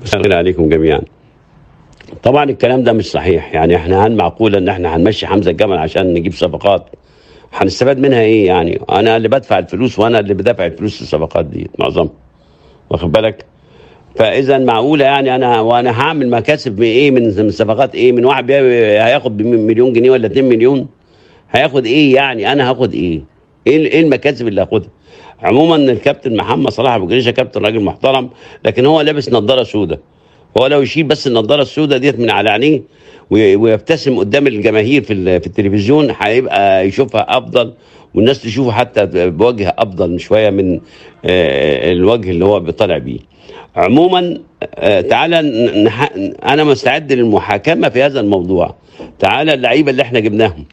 مساء الخير عليكم جميعا. طبعا الكلام ده مش صحيح، يعني احنا هل معقوله ان احنا هنمشي حمزه الجمل عشان نجيب صفقات؟ هنستفاد منها ايه؟ يعني انا اللي بدفع الفلوس وانا اللي بدفع الفلوس للصفقات دي معظمها، واخد بالك؟ فاذا معقوله يعني وانا هعمل مكاسب من ايه؟ من صفقات ايه؟ من واحد هياخد مليون جنيه ولا 2 مليون، هياخد ايه يعني؟ انا هاخد ايه؟ ايه المكاسب اللي هاخدها؟ عموما الكابتن محمد صلاح ابو جريشه كابتن راجل محترم، لكن هو لابس نظاره سوداء. هو لو يشيل بس النضاره السوداء ديت من على عينيه ويبتسم قدام الجماهير في التلفزيون، هيبقى يشوفها افضل، والناس تشوفه حتى بوجه افضل شويه من الوجه اللي هو بيطلع بيه. عموما تعالى انا مستعد للمحاكمه في هذا الموضوع. تعالى اللعيبه اللي احنا جبناهم،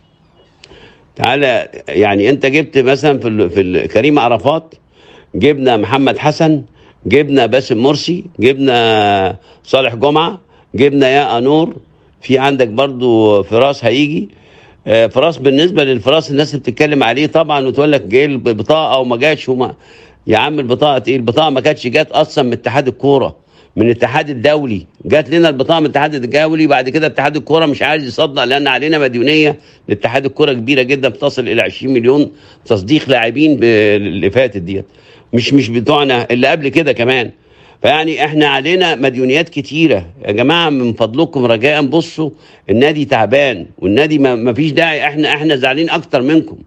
تعالى يعني انت جبت مثلا كريم عرفات، جبنا محمد حسن، جبنا باسم مرسي، جبنا صالح جمعة، جبنا يا نور، في عندك برضو فراس هيجي. فراس بالنسبة للفراس الناس اللي بتتكلم عليه طبعا وتقول لك جاي البطاقة وما جاتش يا عم البطاقة ايه؟ البطاقة ما كانتش جات اصلا من اتحاد الكورة، من الاتحاد الدولي. جات لنا البطاقة من الاتحاد الدولي، بعد كده اتحاد الكورة مش عايز يصدق لان علينا مديونية لاتحاد الكورة كبيرة جدا بتصل الى 20 مليون تصديق لاعبين اللي فاتت ديت، مش بتوعنا اللي قبل كده كمان. فيعني احنا علينا مديونيات كتيره يا جماعه، من فضلكم رجاء بصوا، النادي تعبان والنادي ما فيش داعي. احنا زعلانين اكتر منكم،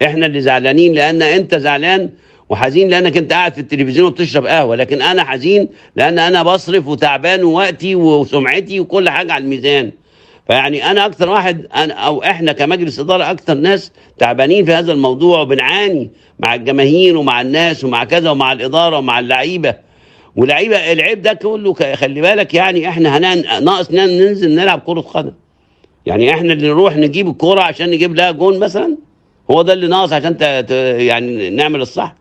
احنا اللي زعلانين لان انت زعلان وحزين لانك انت قاعد في التلفزيون وبتشرب قهوه، لكن انا حزين لان انا بصرف وتعبان ووقتي وسمعتي وكل حاجه على الميزان. فيعني انا اكتر واحد، انا او احنا كمجلس اداره اكتر ناس تعبانين في هذا الموضوع، وبنعاني مع الجماهير ومع الناس ومع كذا ومع الاداره ومع اللعيبه. ولعيبه العيب ده كله خلي بالك، يعني احنا ناقص ننزل نلعب كره قدم؟ يعني احنا اللي نروح نجيب الكوره عشان نجيب لها جون مثلا؟ هو ده اللي ناقص عشان يعني نعمل الصح؟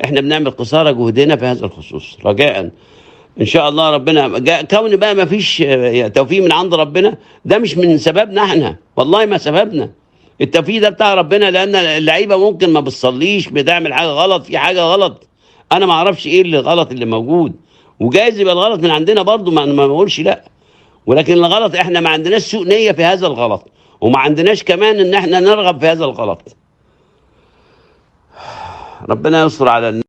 احنا بنعمل قصارى جهدنا في هذا الخصوص. رجاء ان شاء الله ربنا كون بقى ما فيش توفيق من عند ربنا، ده مش من سببنا احنا، والله ما سببنا. التوفيق ده بتاع ربنا، لان اللعيبه ممكن ما بتصليش، بتعمل حاجه غلط، في حاجه غلط انا ما اعرفش ايه اللي غلط اللي موجود، وجايز يبقى الغلط من عندنا برضو، ما بقولش لا، ولكن الغلط احنا ما عندناش سوء نيه في هذا الغلط، وما عندناش كمان ان احنا نرغب في هذا الغلط. ربنا يستر على